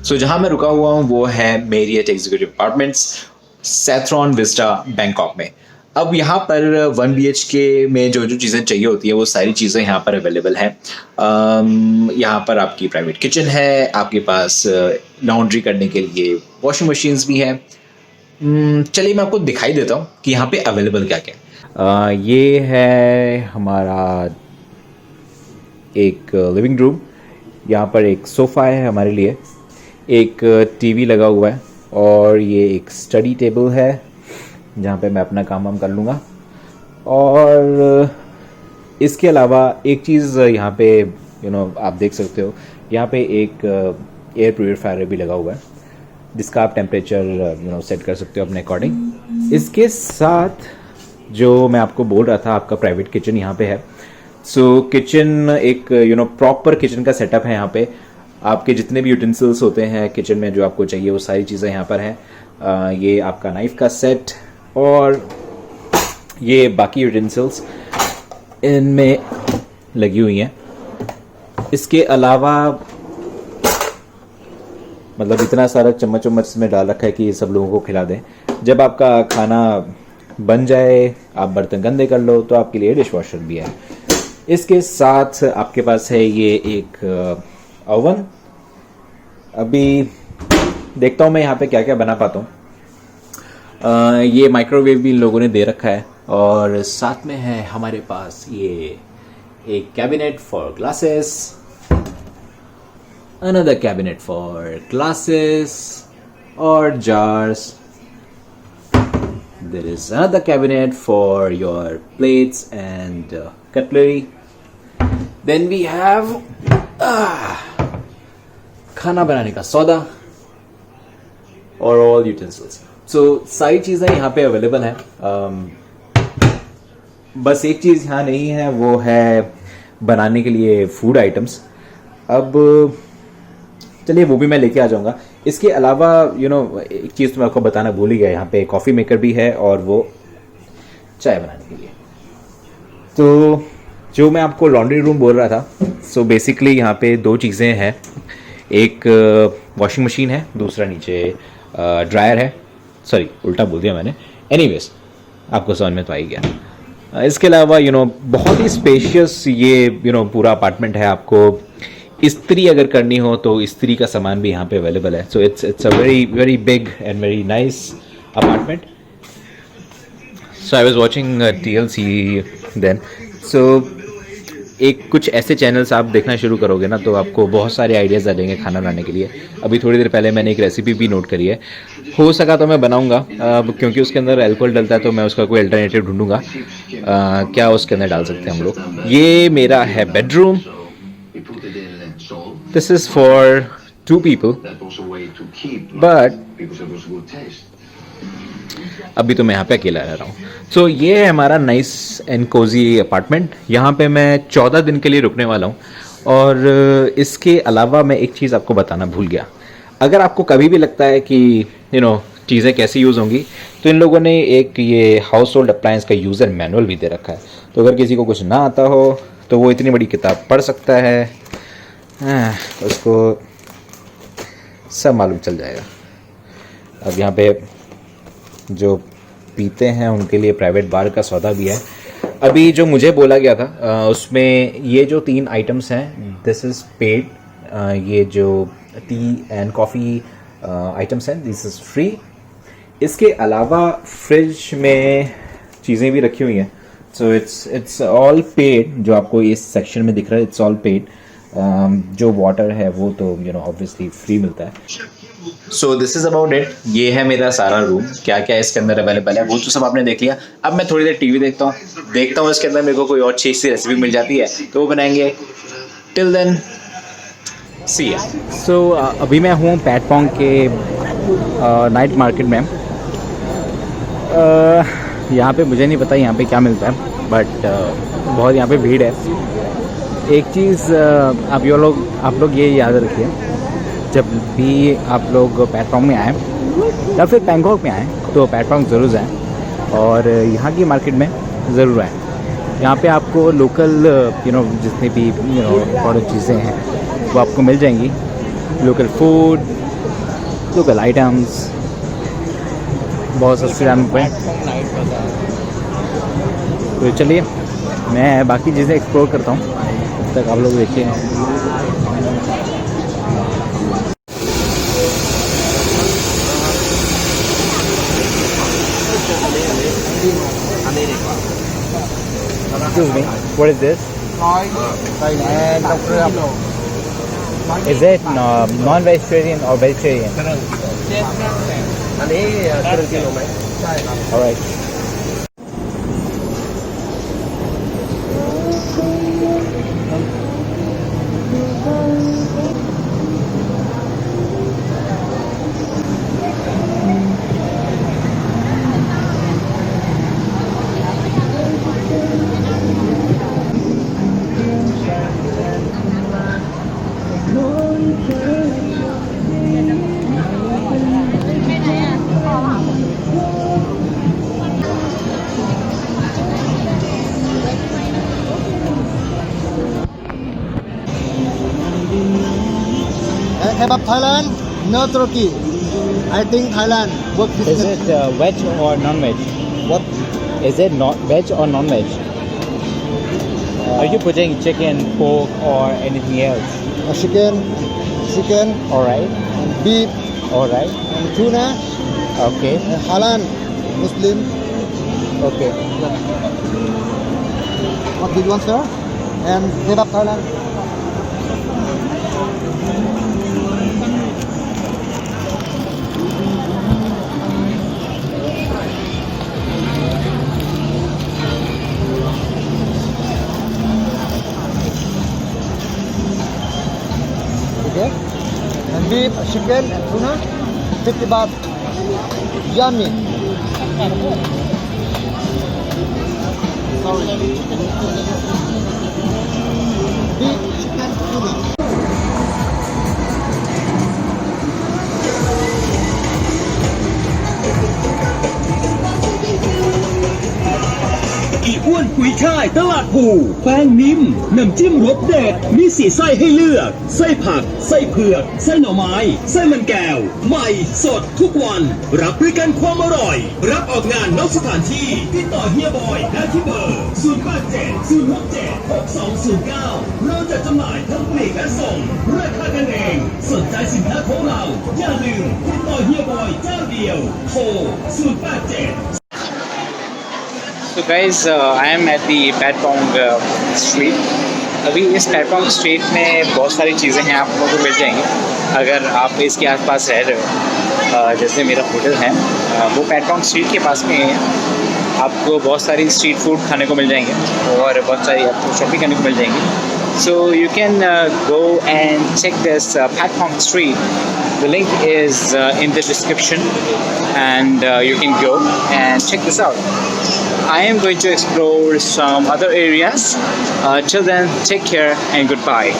सो जहाँ मैं रुका हुआ हूँ वो है Marriott Executive Apartments, Sathorn Vista, Bangkok में। अब यहाँ पर 1 BHK में जो जो चीज़ें चाहिए होती है वो सारी चीज़ें यहाँ पर अवेलेबल हैं। यहाँ पर आपकी प्राइवेट किचन है, आपके पास लॉन्ड्री करने के लिए वॉशिंग मशीन्स भी हैं। चलिए मैं आपको दिखाई देता हूँ कि यहाँ पे अवेलेबल क्या क्या है। ये है हमारा एक लिविंग रूम। यहाँ पर एक सोफ़ा है हमारे लिए, एक टीवी लगा हुआ है और ये एक स्टडी टेबल है जहाँ पे मैं अपना काम वाम कर लूँगा। और इसके अलावा एक चीज़ यहाँ पे आप देख सकते हो, यहाँ पे एक एयर प्योरीफायर भी लगा हुआ है जिसका आप टेम्परेचर सेट कर सकते हो अपने अकॉर्डिंग। इसके साथ जो मैं आपको बोल रहा था, आपका प्राइवेट किचन यहाँ पे है। सो किचन एक प्रॉपर किचन का सेटअप है। यहाँ पे आपके जितने भी यूटेंसिल्स होते हैं किचन में जो आपको चाहिए वो सारी चीज़ें यहाँ पर हैं। ये आपका नाइफ़ का सेट और ये बाकी यूटेंसिल्स इनमें लगी हुई हैं। इसके अलावा मतलब इतना सारा चम्मच में डाल रखा है कि सब लोगों को खिला दें। जब आपका खाना बन जाए, आप बर्तन गंदे कर लो तो आपके लिए डिश वॉशर भी है। इसके साथ आपके पास है ये एक ओवन। अभी देखता हूँ मैं यहाँ पे क्या क्या बना पाता हूँ। ये माइक्रोवेव भी इन लोगों ने दे रखा है और साथ में है हमारे पास ये एक cabinet for glasses, another cabinet for glasses or jars. There is another cabinet for your plates and cutlery. Then we have खाना बनाने का सौदा और all utensils. So सारी चीज़ें यहाँ पे अवेलेबल हैं। बस एक चीज़ यहाँ नहीं है, वो है बनाने के लिए फूड आइटम्स। अब चलिए वो भी मैं लेके आ जाऊंगा। इसके अलावा एक चीज़ तो मैं आपको बताना भूल ही गया, यहाँ पे कॉफ़ी मेकर भी है और वो चाय बनाने के लिए। तो जो मैं आपको लॉन्ड्री रूम बोल रहा था, सो बेसिकली यहाँ पे दो चीज़ें हैं। एक वॉशिंग मशीन है, दूसरा नीचे ड्रायर है। सॉरी, उल्टा बोल दिया मैंने। एनीवेज आपको समझ में तो आ ही गया। इसके अलावा बहुत ही स्पेशियस ये पूरा अपार्टमेंट है। आपको इस्त्री अगर करनी हो तो इस्त्री का सामान भी यहाँ पे अवेलेबल है। So it's a very big and very nice apartment. So I was watching TLC then. So एक कुछ ऐसे चैनल्स आप देखना शुरू करोगे ना तो आपको बहुत सारे आइडियाज़ आ जाएंगे खाना बनाने के लिए। अभी थोड़ी देर पहले मैंने एक रेसिपी भी नोट करी है, हो सका तो मैं बनाऊंगा। क्योंकि उसके अंदर अल्कोहल डलता है तो मैं उसका कोई अल्टरनेटिव ढूंढूंगा। क्या उसके अंदर डाल सकते हैं हम लोग। ये मेरा है bedroom. This is for 2 people, but अभी तो मैं यहाँ पे अकेला रह रहा हूँ। सो ये है हमारा नाइस एंड कोजी अपार्टमेंट। यहाँ पे मैं 14 दिन के लिए रुकने वाला हूँ। और इसके अलावा मैं एक चीज़ आपको बताना भूल गया। अगर आपको कभी भी लगता है कि चीज़ें कैसे यूज़ होंगी, तो इन लोगों ने एक ये हाउस होल्ड अप्लायंस का यूज़र मैनुअल भी दे रखा है। तो अगर किसी को कुछ ना आता हो तो वो इतनी बड़ी किताब पढ़ सकता है, उसको सब मालूम चल जाएगा। अब यहाँ पे जो पीते हैं उनके लिए प्राइवेट बार का सौदा भी है। अभी जो मुझे बोला गया था उसमें ये जो 3 आइटम्स हैं, दिस इज़ पेड। ये जो टी एंड कॉफ़ी आइटम्स हैं, दिस इज़ फ्री। इसके अलावा फ्रिज में चीज़ें भी रखी हुई हैं। So it's all paid. जो आपको इस सेक्शन में दिख रहा है इट्स ऑल पेड। जो वाटर है वो तो ऑब्वियसली फ्री मिलता है। So this is about it. ये है मेरा सारा रूम। क्या क्या इसके अंदर अवेलेबल है वो तो सब आपने देख लिया। अब मैं थोड़ी देर टीवी देखता हूँ इसके अंदर मेरे को कोई और अच्छी सी रेसिपी मिल जाती है तो वो बनाएंगे। टिल देन सी या। सो अभी मैं हूँ पैटपोंग के नाइट मार्केट में। यहाँ पे मुझे नहीं पता यहाँ पे क्या मिलता है, बट बहुत यहाँ पे भीड़ है। एक चीज़ आप लोग ये याद रखिए, जब भी आप लोग पैटपोंग में आएँ या फिर बैंकॉक में आएँ तो पैटपोंग ज़रूर जाएँ और यहाँ की मार्केट में ज़रूर आएँ। यहाँ पे आपको लोकल जितनी भी इम्पोर्टेंट चीज़ें हैं वो आपको मिल जाएंगी। लोकल फूड, लोकल आइटम्स बहुत सस्ते दाम पे। तो चलिए मैं बाकी चीज़ें एक्सप्लोर करता हूँ, तब तक आप लोग देखिए। Excuse me, what is this? Is it non-vegetarian or vegetarian? All right. Kebab Thailand, no Turkey. I think Thailand work Is business. it veg or non-veg? What? Is it not veg or non-veg? Are you putting chicken, pork, or anything else? Chicken, All right. and beef, All right. and tuna, Okay. and halal, Muslim. Okay. What do you want, sir? And Kebab Thailand. Okay. And beef, chicken, and tuna, 50 baht. Yummy. Sorry. Beef, chicken, tuna.อีอ้วนกุยช่ายตลาดภูแป้งนิ่มน้ำจิ้มรสเด็ดมีสีไส้ให้เลือกไส้ผักไส้เผือกไส้หน่อไม้ไส้มันแก้วใหม่สดทุกวันรับบริการความอร่อยรับออกงานนอกสถานที่ติดต่อเฮียบอยได้ที่เบอร์0870676209เราจะจำหน่ายทั้งปลีกและส่งราคากันเองสนใจสินค้าของเราอย่าลืมติดต่อเฮียบอยเจ้าเดียวโทร087 So guys, I am at the Patpong street. अभी इस पैटपोंग street में बहुत सारी चीज़ें हैं आप लोगों को मिल जाएंगी अगर आप इसके आसपास रह रहे हो। जैसे मेरा होटल है वो पैटपोंग स्ट्रीट के पास में है। आपको बहुत सारी स्ट्रीट फूड खाने को मिल जाएंगे और बहुत सारी आपको शॉपिंग करने को मिल जाएंगी। So you can go and check this Patpong street. The link is in the description and you can go and check this out. I am going to explore some other areas. Till then, take care and goodbye.